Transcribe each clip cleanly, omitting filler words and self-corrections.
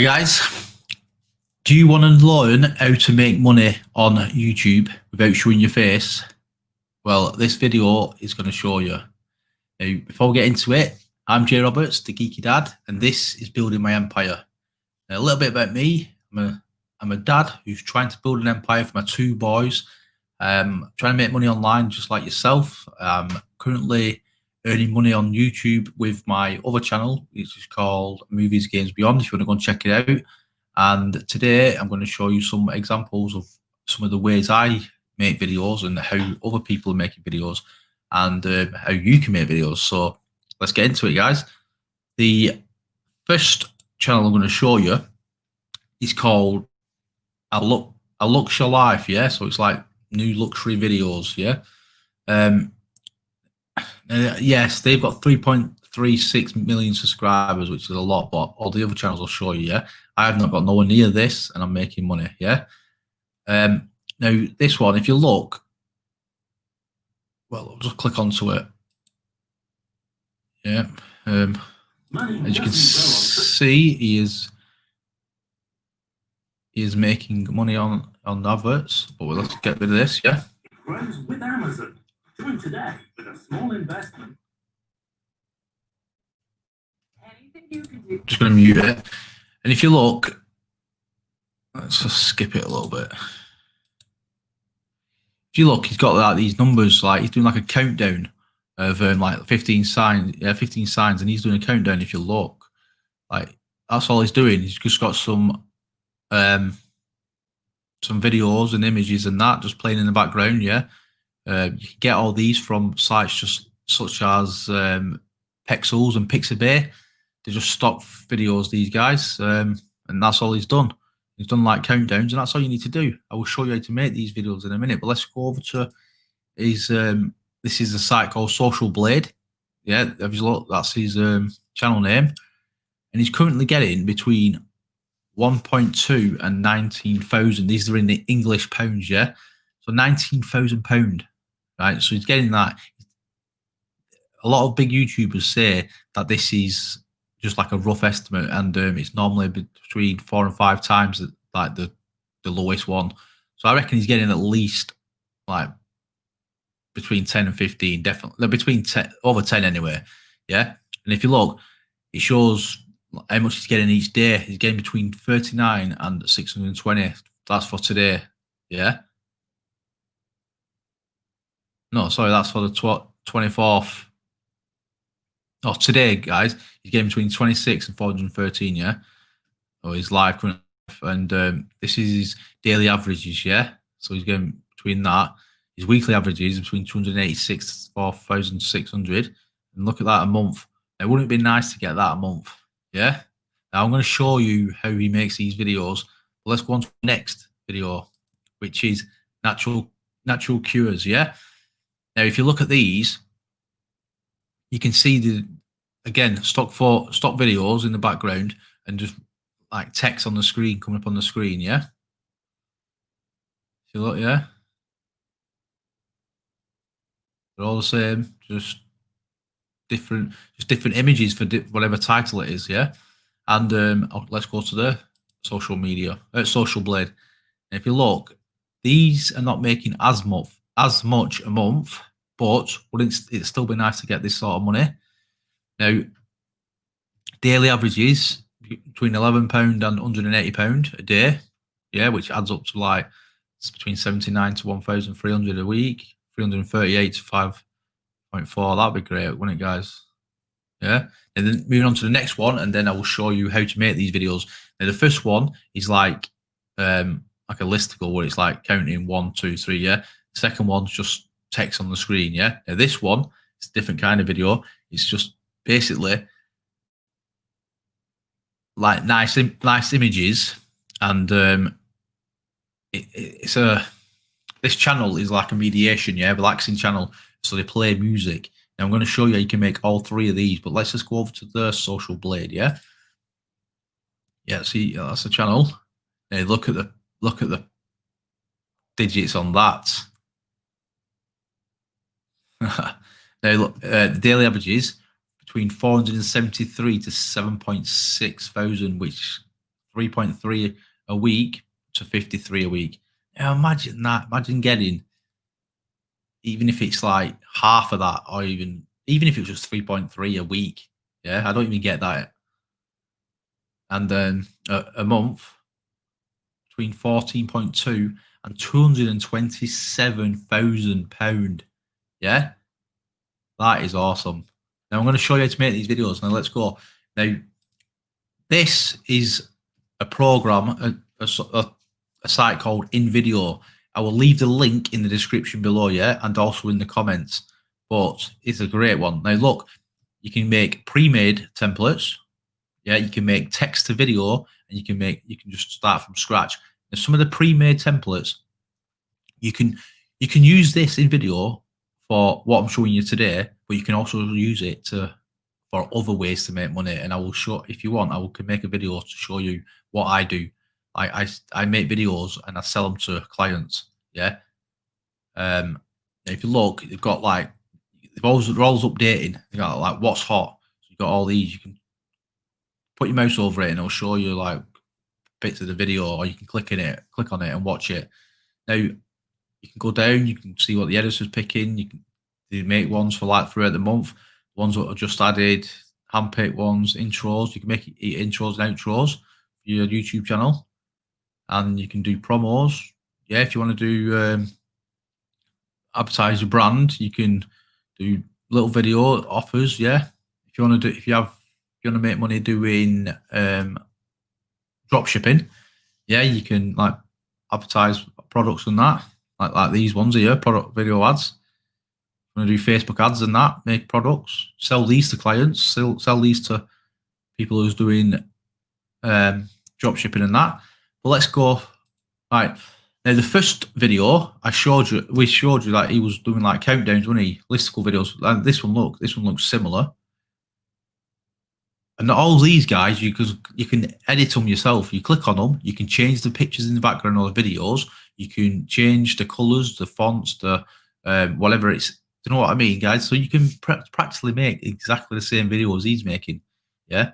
Hi guys, do you want to learn how to make money on YouTube without showing your face? Well, this video is going to show you. Now, before we get into it, I'm Jay Roberts, the Geeky Dad, and this is Building My Empire. Now, a little bit about me. I'm a dad who's trying to build an empire for my two boys. Trying to make money online just like yourself. Currently earning money on YouTube with my other channel, which is called Movies Games Beyond, if you want to go and check it out. And today I'm going to show you some examples of some of the ways I make videos and how other people are making videos and how you can make videos. So let's get into it, guys. The first channel I'm going to show you is called A Luxury Life, yeah? So it's like new luxury videos, yeah? Yes, they've got 3.36 million subscribers, which is a lot, but all the other channels will show you, yeah? I have not got nowhere near this, and I'm making money, yeah? Now, this one, if you look, well, I'll just click onto it. Yeah. As you can see, he is making money on adverts, but let's get rid of this, yeah? It grows with Amazon. Join today with a small investment. Anything you can do. Just going to mute it. And if you look, let's just skip it a little bit. If you look, he's got like these numbers, like he's doing like a countdown of like 15 signs, 15 signs, and he's doing a countdown. If you look, like that's all he's doing. He's just got some videos and images and that just playing in the background. Yeah, you can get all these from sites just such as Pexels and Pixabay. They're just stock videos, these guys, and that's all he's done. He's done like countdowns, and that's all you need to do. I will show you how to make these videos in a minute, but let's go over to his. This is a site called Social Blade. Yeah, have you look? That's his channel name, and he's currently getting between 1.2 and 19,000. These are in the English pounds, yeah. So £19,000, right? So he's getting that. A lot of big YouTubers say that this is just like a rough estimate, and it's normally between 4 and 5 times like the lowest one. So I reckon he's getting at least like between 10 and 15, definitely between 10, over 10 anyway. Yeah, and if you look, it shows how much he's getting each day. He's getting between 39 and 620. That's for today. Yeah. No, sorry, that's for the 24th. Oh, today, guys, he's getting between 26 and 413, yeah? Oh, he's live currently. And this is his daily averages, yeah? So he's getting between that. His weekly averages between 286 to 4,600. And look at that a month. It wouldn't be nice to get that a month, yeah? Now, I'm going to show you how he makes these videos. But let's go on to the next video, which is natural cures, yeah? Now, if you look at these, you can see the, again, stock videos in the background and just like text on the screen, coming up on the screen, yeah? See, look, yeah? They're all the same, just different images for whatever title it is, yeah? And let's go to the social blade. And if you look, these are not making as much a month, but wouldn't it still be nice to get this sort of money? Now, daily averages between £11 and £180 a day, yeah, which adds up to like it's between 79 to 1,300 a week, 338 to 5.4. That'd be great, wouldn't it, guys? Yeah. And then moving on to the next one, and then I will show you how to make these videos. Now, the first one is like a listicle where it's like counting 1, 2, 3. Yeah. The second one's just text on the screen. Yeah. Now, this one is a different kind of video. It's just basically like nice images, and this channel is like a mediation, yeah, relaxing channel. So they play music. Now I'm going to show you how you can make all 3 of these, but let's just go over to the Social Blade, yeah. Yeah, see, that's the channel. Now look at the digits on that. Now look, the daily averages between 473 to 7.6 thousand, which 3.3 a week to 53 a week. Now imagine that. Imagine getting, even if it's like half of that, or even if it was just 3.3 a week. Yeah, I don't even get that. And then a month between 14.2 and £227,000. Yeah, that is awesome. Now I'm going to show you how to make these videos. Now let's go. Now this is a program, a site called InVideo. I will leave the link in the description below, yeah, and also in the comments. But it's a great one. Now look, you can make pre-made templates. Yeah, you can make text to video, and you can just start from scratch. Now, some of the pre-made templates, you can use this in video for what I'm showing you today, but you can also use it for other ways to make money. And I will show, if you want, can make a video to show you what I do. I make videos and I sell them to clients. Yeah. If you look, they've got like, they're always updating. They got like what's hot. So you've got all these. You can put your mouse over it and it'll show you like bits of the video, or you can click on it and watch it. Now you can go down, you can see what the editor's picking. You make ones for like throughout the month, ones that are just added, handpicked ones, intros. You can make intros and outros for your YouTube channel, and you can do promos. Yeah, if you want to do advertise your brand, you can do little video offers. Yeah, if you want to make money doing drop shipping, yeah, you can like advertise products and that, like these ones here, product video ads. I'm going to do Facebook ads and that, make products, sell these to clients, sell these to people who's doing drop shipping and that. But let's go. Right. Now, the first video we showed you that he was doing like countdowns, wasn't he? Listicle videos. And this one looks similar. And all these guys, you can edit them yourself. You click on them, you can change the pictures in the background of the videos. You can change the colors, the fonts, the whatever it's. Do you know what I mean, guys? So you can practically make exactly the same videos he's making. Yeah.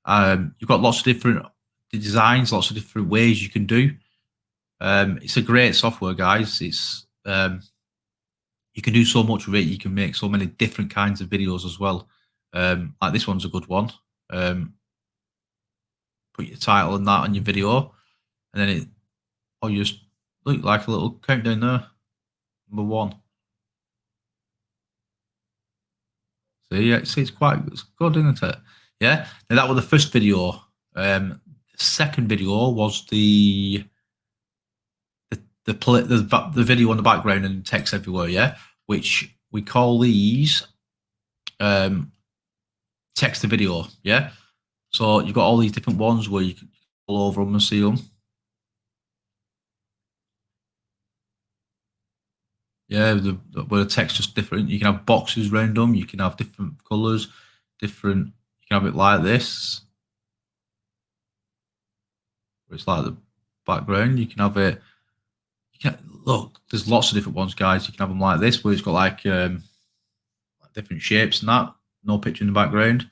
You've got lots of different designs, lots of different ways you can do. It's a great software, guys. It's you can do so much with it. You can make so many different kinds of videos as well. Like this one's a good one. Put your title and that on your video, and then you just look like a little countdown there. Number 1. So yeah, it's good, isn't it? Yeah. Now that was the first video. The second video was the video on the background and text everywhere. Yeah, which we call these text to video. Yeah. So you've got all these different ones where you can all over them and see them. Yeah, where the text is different. You can have boxes around them. You can have different colors, different. You can have it like this, where it's like the background. You can have it. Look. There's lots of different ones, guys. You can have them like this, where it's got like different shapes and that. No picture in the background.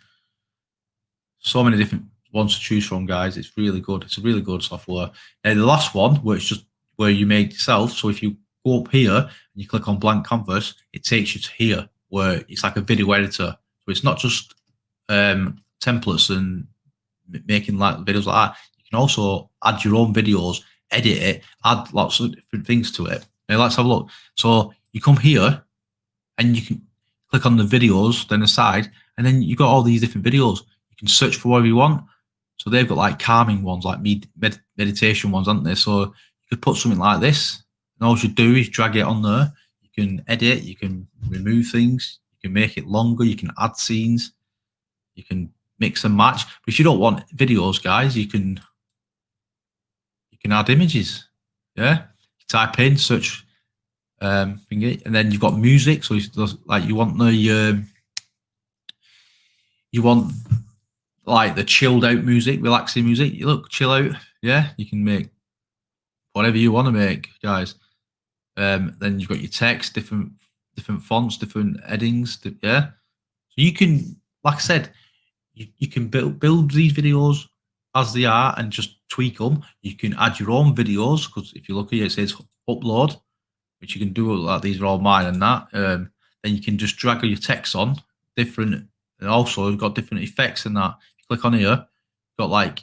So many different ones to choose from, guys. It's really good. It's a really good software. Now the last one, where it's just where you make yourself. So if you go up here and you click on blank canvas, it takes you to here, where it's like a video editor. So it's not just templates and making like videos like that. You can also add your own videos, edit it, add lots of different things to it. Now let's have a look. So you come here and you can click on the videos, then the side, and then you've got all these different videos. You can search for whatever you want. So they've got like calming ones, like meditation ones, aren't they? So you could put something like this. And all you do is drag it on there. You can edit, you can remove things, you can make it longer, you can add scenes, you can mix and match. But if you don't want videos, guys, you can add images. Yeah, you type in, search thingy, and then you've got music. So like you want like the chilled out music, relaxing music. You look chill out. Yeah, you can make whatever you want to make, guys. Then you've got your text, different fonts, different headings. Yeah, so you can, like I said, you can build these videos, as they are and just tweak them. You can add your own videos, because if you look here, it says upload, which you can do. Like, these are all mine and that. Then you can just drag your text on different, and also you've got different effects in that. If you click on here, you've got like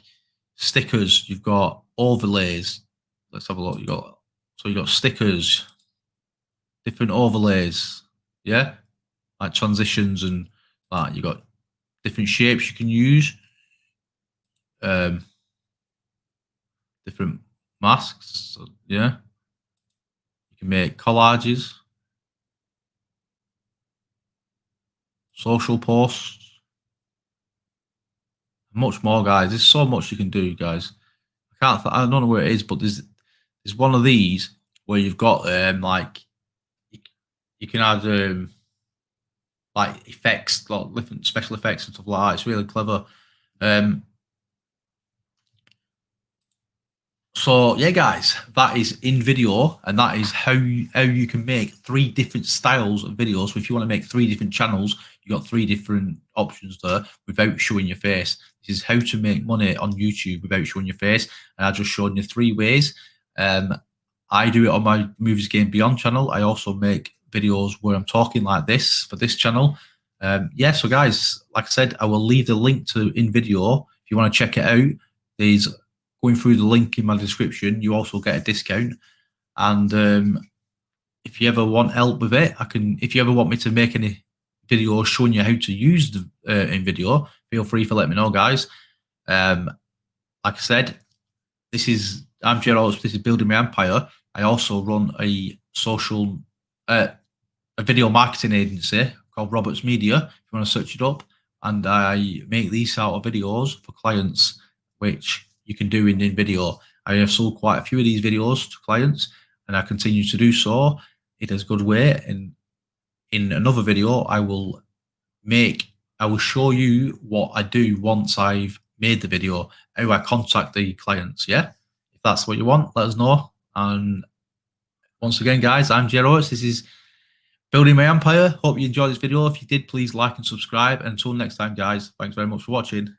stickers, you've got overlays. Let's have a look. You've got stickers, different overlays, yeah, like transitions and that. You've got different shapes you can use, different masks, so, yeah. You can make collages, social posts, much more, guys. There's so much you can do, guys. I don't know where it is, but there's one of these where you've got like you can add like effects, like different special effects and stuff like that. It's really clever. So yeah, guys, that is in video, and that is how you can make 3 different styles of videos. So if you want to make 3 different channels, you got 3 different options there without showing your face. This is how to make money on YouTube without showing your face, and I just showed you 3 ways. I do it on my Movies Game Beyond channel. I also make videos where I'm talking like this for this channel. Yeah, so guys, like I said, I will leave the link to in video if you want to check it out. There's going through the link in my description, you also get a discount. And if you ever want help with it, if you ever want me to make any videos showing you how to use the in video, feel free to let me know, guys. Like I said, I'm Gerald. This is Building My Empire. I also run a video marketing agency called Roberts Media. If you want to search it up, and I make these sort of videos for clients, which you can do in video. I have sold quite a few of these videos to clients, and I continue to do so in a good way. And in another video, I will show you what I do once I've made the video, how I contact the clients. Yeah, if that's what you want, let us know. And once again, guys, I'm Gerald. This is Building My Empire. Hope you enjoyed this video. If you did, please like and subscribe. And until next time, guys, thanks very much for watching.